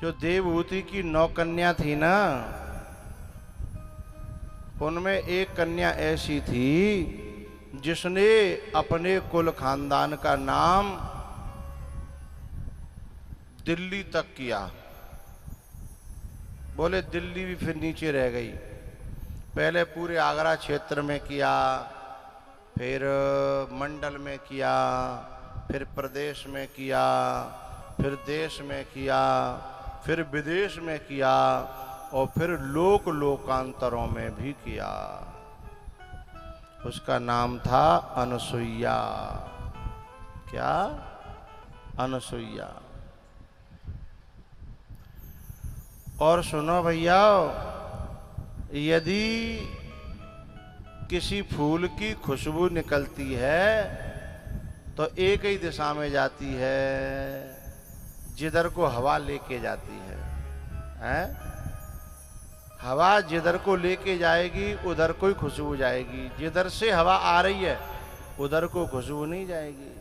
जो देवहूति की 9 कन्या थी ना, उनमें एक कन्या ऐसी थी जिसने अपने कुल खानदान का नाम दिल्ली तक किया। बोले दिल्ली भी फिर नीचे रह गई। पहले पूरे आगरा क्षेत्र में किया, फिर मंडल में किया, फिर प्रदेश में किया, फिर देश में किया, फिर विदेश में किया और फिर लोक लोकांतरों में भी किया। उसका नाम था अनसुईया। क्या? अनसुईया। और सुनो भैया, यदि किसी फूल की खुशबू निकलती है तो एक ही दिशा में जाती है, जिधर को हवा लेके जाती है, हैं? हवा जिधर को लेके जाएगी उधर को ही खुशबू जाएगी। जिधर से हवा आ रही है उधर को खुशबू नहीं जाएगी।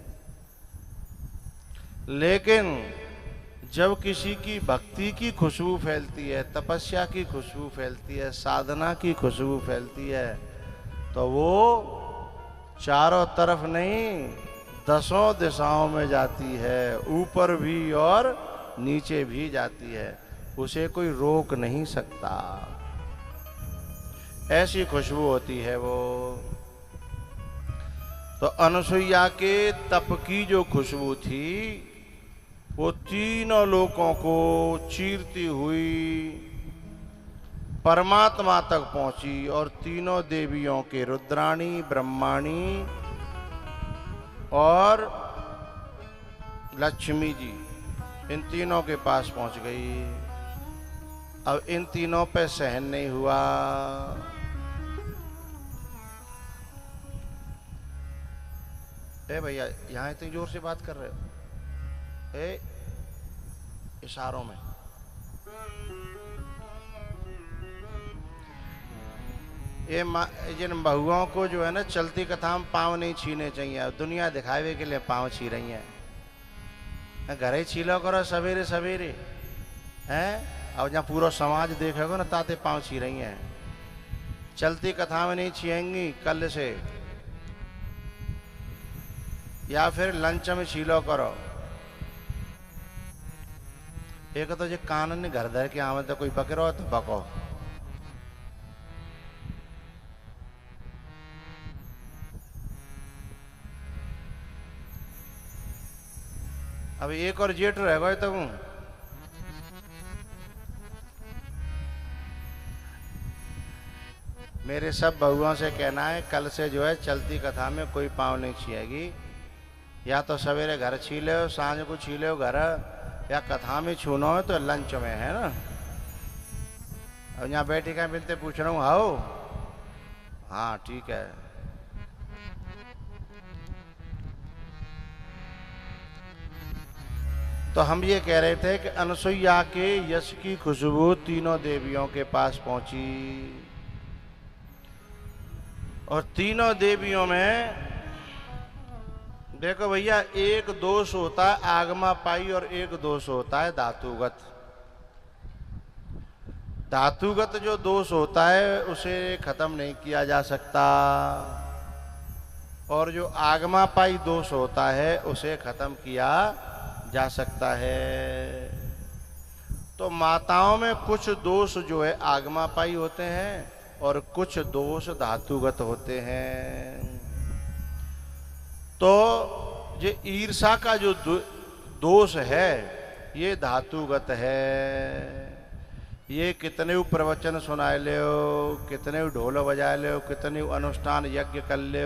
लेकिन जब किसी की भक्ति की खुशबू फैलती है, तपस्या की खुशबू फैलती है, साधना की खुशबू फैलती है, तो वो चारों तरफ नहीं 10 दिशाओं में जाती है, ऊपर भी और नीचे भी जाती है। उसे कोई रोक नहीं सकता। ऐसी खुशबू होती है वो। तो अनसुईया के तप की जो खुशबू थी वो तीनों लोकों को चीरती हुई परमात्मा तक पहुंची और तीनों देवियों के, रुद्राणी, ब्रह्माणी और लक्ष्मी जी, इन तीनों के पास पहुंच गई। अब इन तीनों पे सहन नहीं हुआ। ए भैया, यहां इतनी जोर से बात कर रहे हो? इशारों में। ये जिन बहुओं को जो है ना, चलती कथा में पाँव नहीं छीने चाहिए। दुनिया दिखावे के लिए पाँव छी रही है। घर ही छीलो करो सवेरे सवेरे, हैं? और जहाँ पूरा समाज देखेगा ना, ताते पाँव छी रही हैं। चलती कथा में नहीं छिएंगी कल से, या फिर लंच में छीलो करो। एक तो जो कानून घर धर के आवे तो कोई पकड़ो तो पको। अब एक और जेठ रह गए तो मेरे सब बहुओं से कहना है, कल से जो है चलती कथा में कोई पाँव नहीं छिएगी। या तो सवेरे घर छी लो, सांझ को छी लो घर, या कथा में छूना है तो लंच में, है ना? अब यहाँ बैठी का मिलते पूछ रहा हूँ, हाओ? हाँ ठीक है। तो हम ये कह रहे थे कि अनसुईया के यश की खुशबू तीनों देवियों के पास पहुंची और तीनों देवियों में देखो भैया, एक दोष होता है आगमापाई और एक दोष होता है धातुगत। धातुगत जो दोष होता है उसे खत्म नहीं किया जा सकता, और जो आगमापाई दोष होता है उसे खत्म किया जा सकता है। तो माताओं में कुछ दोष जो है आगमापाई होते हैं और कुछ दोष धातुगत होते हैं। तो ये ईर्षा का जो दोष है ये धातुगत है। ये कितने प्रवचन सुनाए ले, कितने ढोल बजाए ले, कितने अनुष्ठान यज्ञ कर ले,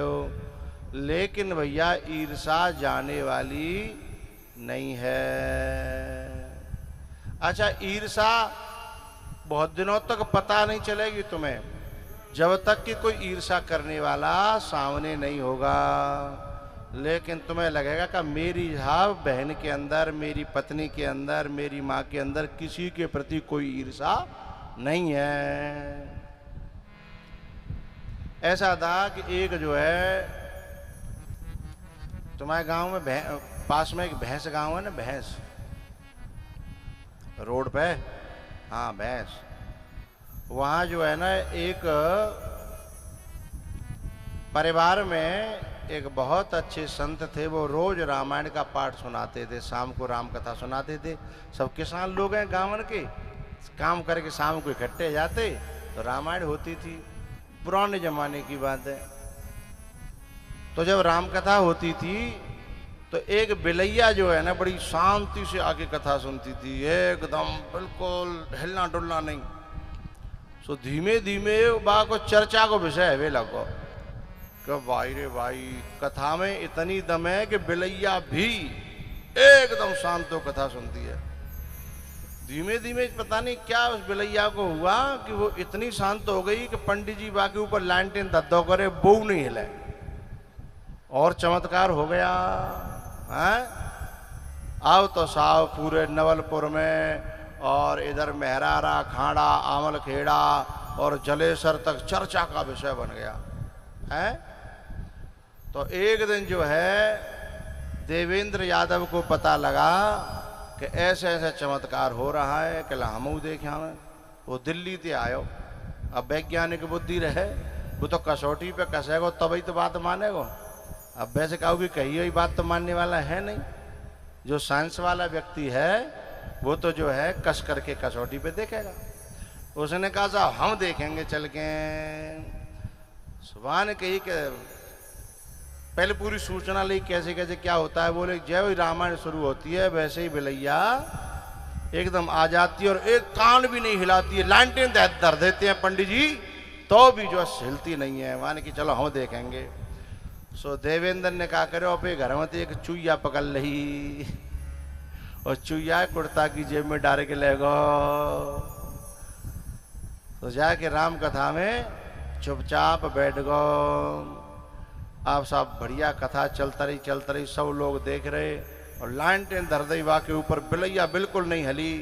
लेकिन भैया ईर्षा जाने वाली नहीं है। अच्छा, ईर्षा बहुत दिनों तक पता नहीं चलेगी तुम्हें, जब तक कि कोई ईर्षा करने वाला सामने नहीं होगा। लेकिन तुम्हें लगेगा कि मेरी बहन के अंदर, मेरी पत्नी के अंदर, मेरी माँ के अंदर किसी के प्रति कोई ईर्षा नहीं है। ऐसा था कि एक जो है तुम्हारे गांव में पास में एक भैंस गांव है ना, भैंस, रोड पे, हाँ भैंस। वहाँ जो है ना एक परिवार में एक बहुत अच्छे संत थे, वो रोज रामायण का पाठ सुनाते थे, शाम को राम कथा सुनाते थे। सब किसान लोग हैं गाँव के, काम करके शाम को इकट्ठे जाते तो रामायण होती थी, पुराने जमाने की बात है। तो जब राम कथा होती थी तो एक बिलैया जो है ना बड़ी शांति से आके कथा सुनती थी, एकदम बिल्कुल हिलना डुलना नहीं। सो धीमे धीमे बा को चर्चा को विषय है वे लगो कि भाई रे भाई कथा में इतनी दम है कि बिलैया भी एकदम शांत हो कथा सुनती है। धीमे धीमे पता नहीं क्या उस बिलैया को हुआ कि वो इतनी शांत हो गई कि पंडित जी बाकी ऊपर लालटेन धद्दो करे, वो नहीं हिले। और चमत्कार हो गया है। आओ तो साव पूरे नवलपुर में और इधर मेहरारा, खाड़ा, आमल खेड़ा और जलेसर तक चर्चा का विषय बन गया है। तो एक दिन जो है देवेंद्र यादव को पता लगा कि ऐसे ऐसे चमत्कार हो रहा है कि हमू देखे हमें। वो दिल्ली से आयो, अब वैज्ञानिक बुद्धि रहे, वो तो कसौटी पे कसेगो तभी तो बात मानेगो। अब वैसे कहोगे कही हुई बात तो मानने वाला है नहीं। जो साइंस वाला व्यक्ति है वो तो जो है कस करके कसौटी पे देखेगा। उसने कहा साहब हम देखेंगे चल के। सुबह ने कही कि पहले पूरी सूचना ली कैसे कैसे क्या होता है। बोले जब रामायण शुरू होती है वैसे ही बिलैया एकदम आ जाती है और एक कान भी नहीं हिलाती है। लालटेन धर देते हैं पंडित जी तो भी जो हिलती नहीं है। माने कि चलो हम देखेंगे। सो देवेंद्र ने कहा करो अपने घर में तो एक चुईया पकड़ ली और चुईया कुर्ता की जेब में डाल के ले गो। तो जाके राम कथा में चुपचाप बैठ गो। आप सब बढ़िया कथा चलता रही सब लोग देख रहे और लालटेन धर दई के ऊपर बिलैया बिल्कुल नहीं हली।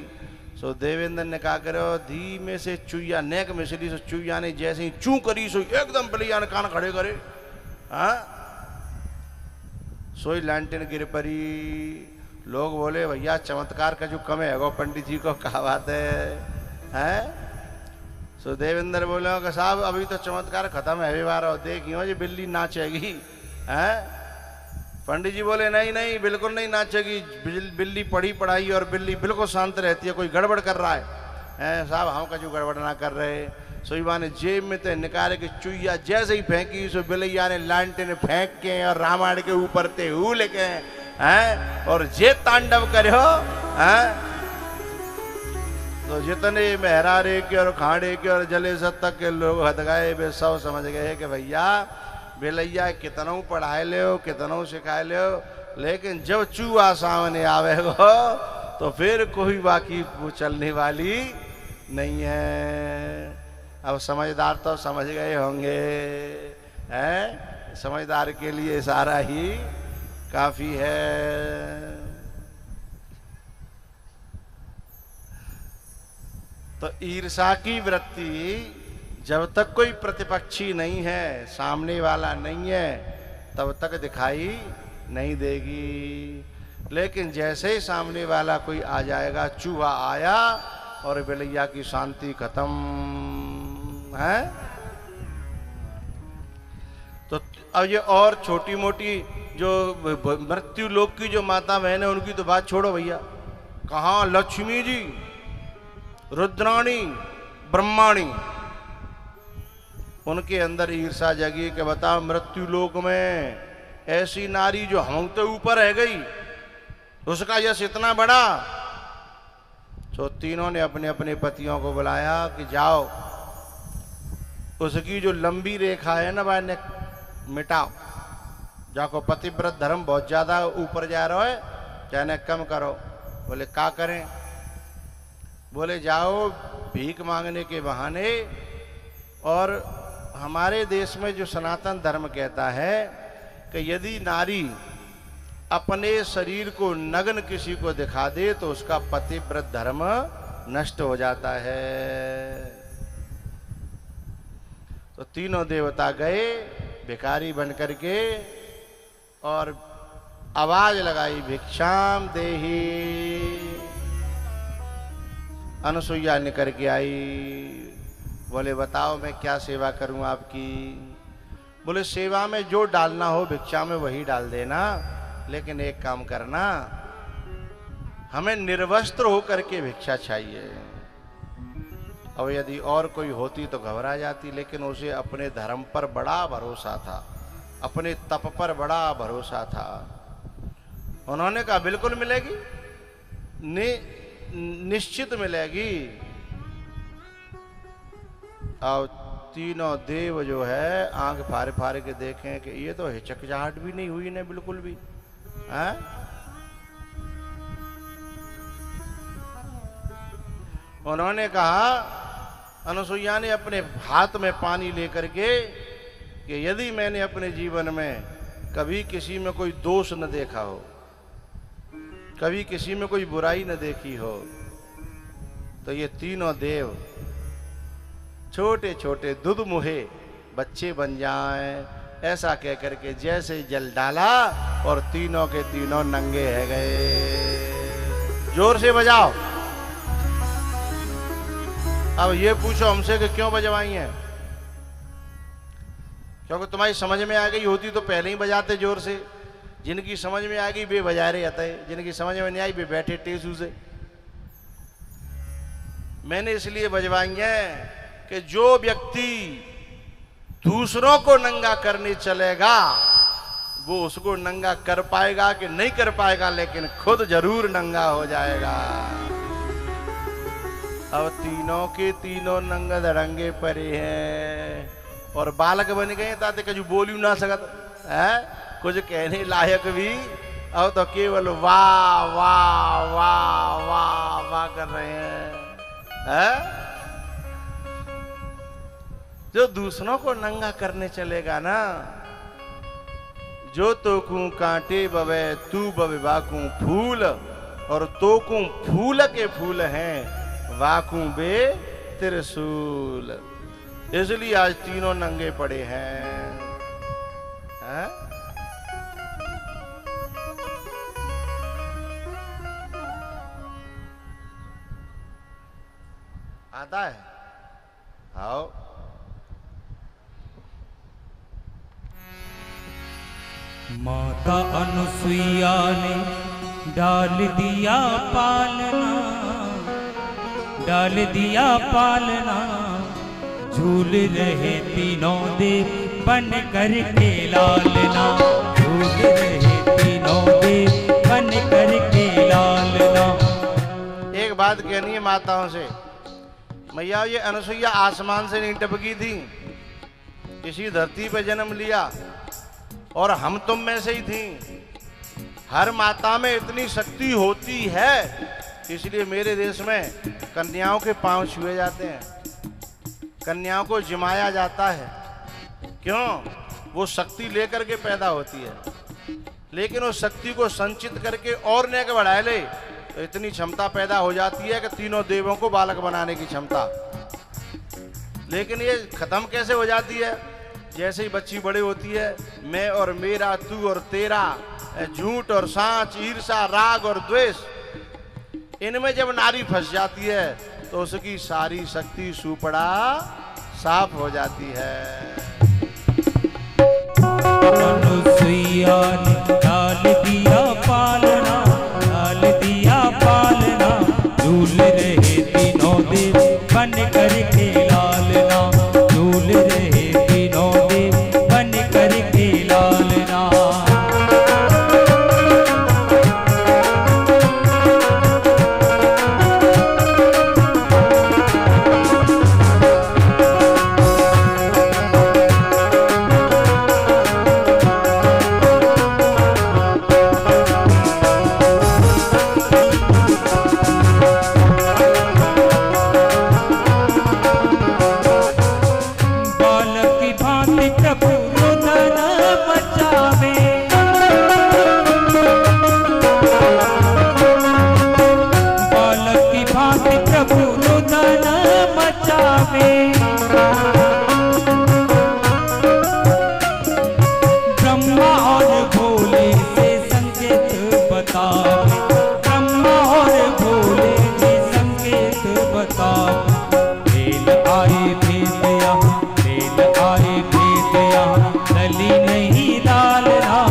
सो देवेंद्र ने कहा करो धीमे से चुईया नेक में चली। सो चुईया ने जैसे ही चू करी सो एकदम बिलैया ने कान खड़े करे। हाँ सोई लालटेन गिर पड़ी। लोग बोले भैया चमत्कार का जो कम है वो पंडित जी को कहा बात है। सो देवेंद्र बोले कि साहब अभी तो चमत्कार खत्म है बार देखियो जी बिल्ली नाचेगी है। पंडित जी बोले नहीं नहीं बिल्कुल नहीं नाचेगी। बिल्ली पढ़ी पढ़ाई और बिल्ली बिल्कुल शांत रहती है, कोई गड़बड़ कर रहा है साहब हम का जो गड़बड़ ना कर रहे। सोईबा ने जेब में तो निकाले कि चुईया जैसे ही फेंकी सो बिलैया ने लालटेन फेंक के और रामायण के ऊपर ते हू लेके हैं और जे तांडव करो हैं। तो जितने मेहरारे के और खाड़े के और जलेसर तक के लोग हद गए वे सब समझ गए कि भैया बिलैया कितनों पढ़ाए ले हो कितनों सिखाए ले हो, लेकिन जब चूहा सामने आवेगो तो फिर कोई बाकी चलने वाली नहीं है। अब समझदार तो समझ गए होंगे हैं। समझदार के लिए सारा ही काफी है। तो ईर्षा की वृत्ति जब तक कोई प्रतिपक्षी नहीं है, सामने वाला नहीं है, तब तक दिखाई नहीं देगी। लेकिन जैसे ही सामने वाला कोई आ जाएगा, चूहा आया और बिलैया की शांति खत्म है। तो अब ये और छोटी मोटी जो मृत्यु लोक की जो माता बहन है उनकी तो बात छोड़ो भैया। कहाँ लक्ष्मी जी, रुद्राणी, ब्रह्माणी, उनके अंदर ईर्षा जगी कि बताओ मृत्यु लोक में ऐसी नारी जो हम तो ऊपर रह गई, उसका यश इतना बड़ा। तो तीनों ने अपने अपने पतियों को बुलाया कि जाओ उसकी जो लंबी रेखा है ना भाई मिटाओ। जाको पतिव्रत धर्म बहुत ज्यादा ऊपर जा रहा है, चाहे कम करो। बोले क्या करें? बोले जाओ भीख मांगने के बहाने। और हमारे देश में जो सनातन धर्म कहता है कि यदि नारी अपने शरीर को नग्न किसी को दिखा दे तो उसका पतिव्रत धर्म नष्ट हो जाता है। तो तीनों देवता गए भिखारी बन करके और आवाज लगाई भिक्षाम देही। अनुसुईया निकल के आई। बोले बताओ मैं क्या सेवा करूं आपकी। बोले सेवा में जो डालना हो भिक्षा में वही डाल देना, लेकिन एक काम करना, हमें निर्वस्त्र होकर के भिक्षा चाहिए। अब यदि और कोई होती तो घबरा जाती, लेकिन उसे अपने धर्म पर बड़ा भरोसा था, अपने तप पर बड़ा भरोसा था। उन्होंने कहा बिल्कुल मिलेगी, निश्चित मिलेगी। और तीनों देव जो है आंख फाड़ फाड़ के देखें कि ये तो हिचकिचाहट भी नहीं हुई ने बिल्कुल भी है। उन्होंने कहा, अनुसुईया ने अपने हाथ में पानी लेकर के, कि यदि मैंने अपने जीवन में कभी किसी में कोई दोष न देखा हो, कभी किसी में कोई बुराई न देखी हो, तो ये तीनों देव छोटे छोटे दूध मुहे बच्चे बन जाएं। ऐसा कहकर के जैसे जल डाला और तीनों के तीनों नंगे है गए। जोर से बजाओ। अब ये पूछो हमसे कि क्यों बजवाई है? क्योंकि तुम्हारी समझ में आ गई होती तो पहले ही बजाते जोर से। जिनकी समझ में आ गई वे बजा रहे आते, जिनकी समझ में नहीं आई वे बैठे टेसू से। मैंने इसलिए बजवाई है कि जो व्यक्ति दूसरों को नंगा करने चलेगा वो उसको नंगा कर पाएगा कि नहीं कर पाएगा, लेकिन खुद जरूर नंगा हो जाएगा। अब तीनों के तीनों नंगा धड़ंगे पड़े हैं और बालक बन गए ताते कजू बोली ना सकत है, कुछ कहने लायक भी। अब तो केवल वाह वाह वाह वाह वाह कर रहे हैं। जो दूसरों को नंगा करने चलेगा ना, जो तोकू कांटे बवे तू बवे वाकू फूल, और तोकू फूल के फूल हैं वाकू बे त्रिशूल। इसलिए आज तीनों नंगे पड़े हैं। आता है? आओ। माता अनुसुईया ने डाल दिया पालना, डाल दिया पालना, झूल रहे तीनों देव बन कर के लालना, झूल रहे तीनों देव बन कर के लालना। एक बात कहनी है माताओं से, मैया ये अनुसुईया आसमान से नहीं टपकी थी, किसी धरती पे जन्म लिया और हम तुम में से ही थी। हर माता में इतनी शक्ति होती है, इसलिए मेरे देश में कन्याओं के पांव छुए जाते हैं, कन्याओं को जिमाया जाता है। क्यों? वो शक्ति लेकर के पैदा होती है, लेकिन उस शक्ति को संचित करके और नेक बढ़ा ले तो इतनी क्षमता पैदा हो जाती है कि तीनों देवों को बालक बनाने की क्षमता। लेकिन ये खत्म कैसे हो जाती है? जैसे ही बच्ची बड़े होती है, मैं और मेरा, तू और तेरा, झूठ और सांच, ईर्षा, राग और द्वेष, इनमें जब नारी फंस जाती है तो उसकी सारी शक्ति सुपड़ा साफ हो जाती है। अनुसुईया ने डाल दिया पालना, डाल दिया पालना, झूल रहे तीनों देव बन कर के लालना, झूल रहे तीनों देव बन कर के लालना। ब्रह्मा और भोले से संकेत बतावे, ब्रह्मा और भोले से संकेत बताओ। भेद आए भेद यहाँ, भेद आए भेद यहाँ, दली नहीं डालना,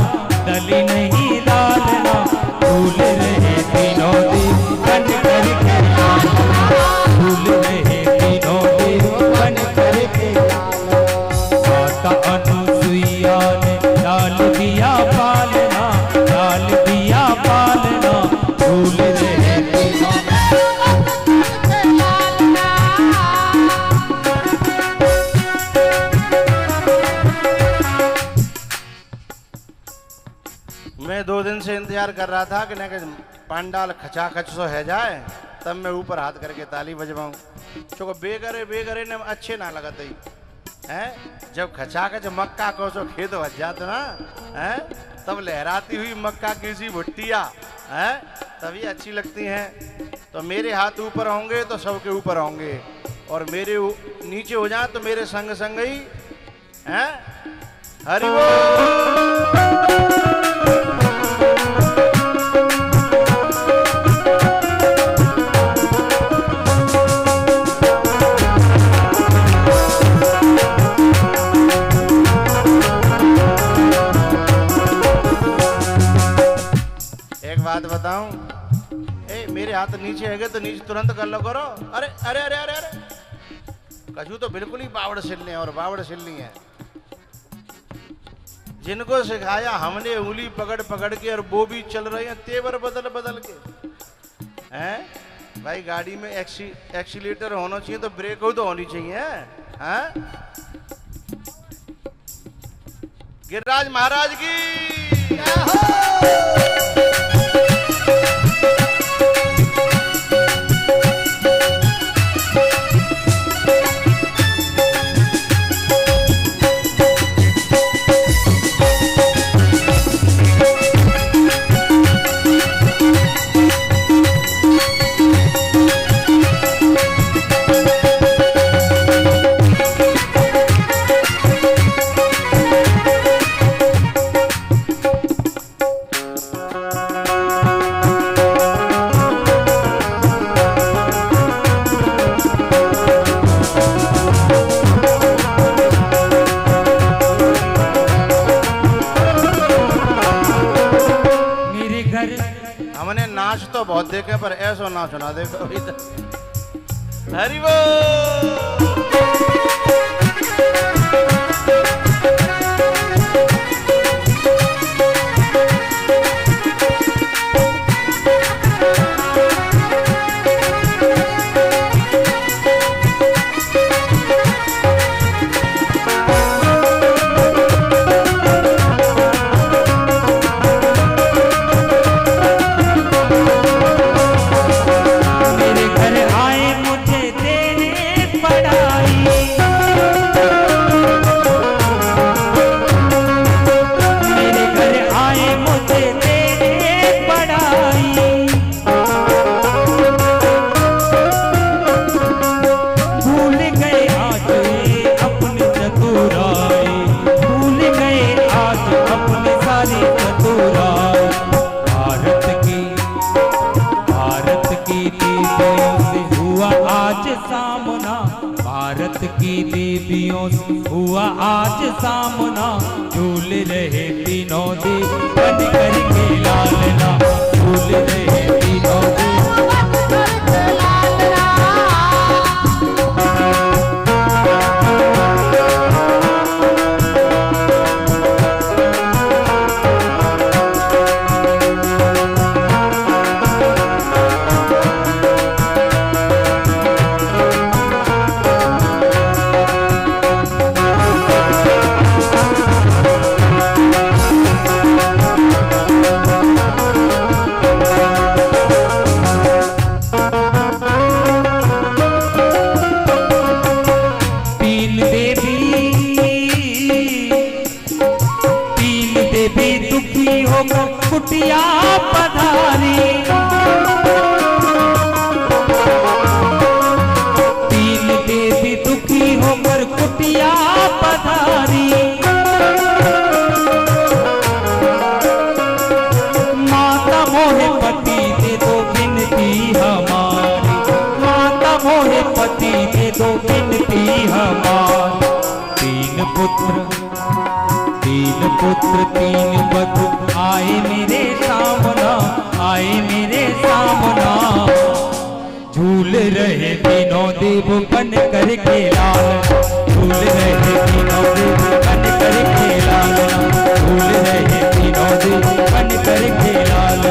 दली नहीं डालना, भूल रहे तीनों देव बन करके लालना, भूल रहे तीनों देव बन करके लालना। माता अनुसुईया ने डाल दिया पालना, डाल दिया पालना, भूल रहे तीनों। मैं 2 दिन से इंतजार कर रहा था कि न कि पंडाल खचाखच सो है जाए, तब मैं ऊपर हाथ करके ताली बजवाऊं। चूँकि बेगरे ने अच्छे ना लगते हैं। जब खचाखच मक्का को सो खेत बच जाते ना है, तब लहराती हुई मक्का की सी भुट्टिया है, तभी अच्छी लगती हैं। तो मेरे हाथ ऊपर होंगे तो सबके ऊपर होंगे, और मेरे नीचे हो जाए तो मेरे संग संग ही हैं। हरि बोल। बात बताऊं, मेरे हाथ नीचे है तो नीचे तुरंत कर लो करो। अरे अरे अरे अरे अरे कजू तो बिल्कुल ही बावड़ सिलने और बावड़ सिलनी है। जिनको सिखाया हमने उंगली पकड़ पकड़ के, और वो भी चल रहे हैं तेवर बदल बदल के हैं। भाई गाड़ी में एक्सीलेटर होना चाहिए तो ब्रेक हो तो होनी चाहिए हैं। गिरिराज महाराज की नाच तो बहुत देखे पर ऐसा ना सुना देखो। हरि बोल। भारत की देवियों से हुआ आज सामना, झूल रहे तीनों देव बन करके लालना, झूल रहे तीनों देव। कुटिया पधारी, तीन देवी दुखी होकर कुटिया पधारी, माता मोहे पति दे दो बिनती हमारी, माता मोहे हे पति दे दो बिनती हमार। तीन पुत्र तीन बधू आए मेरे सामना, आए मेरे सामना। झूल रहे तीनों देव बन कर के लाल, झूल रहे तीनों देव बन कर के लाल, झूल रहे तीनों देव बन कर के लाल।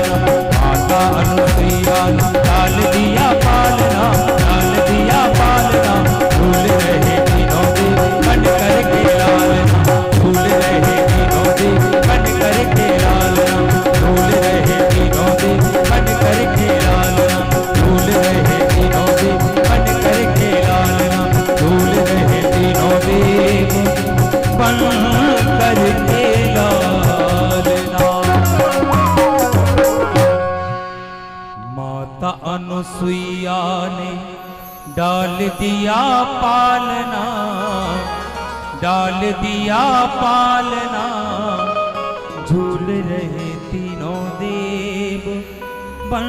माता अनुसुईया लाल दिया पालना, लाल दिया पालना। झूल रहे तीनों देव बन कर के लाल, झूल रहे तीनों देव बन कर के लाल, झूल रहे तीनों देव बन कर के लाल, झूल रहे तीनों देव बन कर के लाल, झूल रहे तीनों देव बन कर के लालना। माता अनुसुईया ने डाल दिया पालना, डाल दिया पालना। झूल रहे तीनों देव बन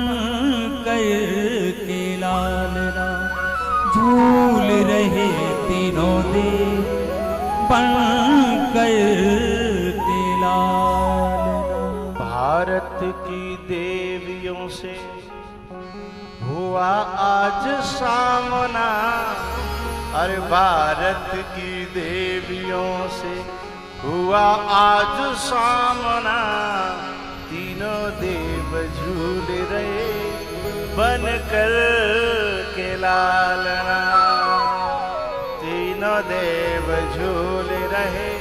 कर के लालना, झूल रहे तीनों देव बन कर के लालना। भारत की देवियों से हुआ आज सामना, अरे भारत की देवियों से हुआ आज सामना। तीनों देव झूल रहे बन कर के लालना, तीनों देव झूल रहे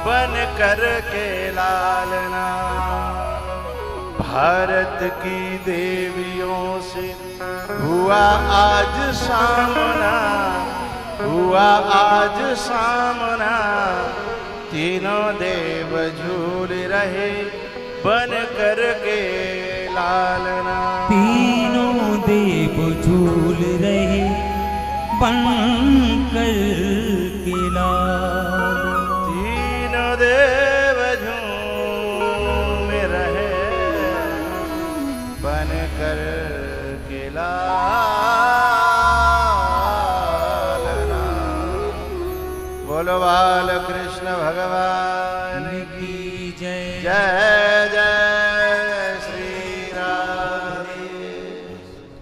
बन कर के लालना। भारत की देवियों से हुआ आज सामना, हुआ आज सामना। तीनों देव झूल रहे बन कर के लालना, तीनों देव झूल रहे बन कर के लालना। तीनों देव झूम रहे बन कर के लालना। बोलो बाल कृष्ण भगवान की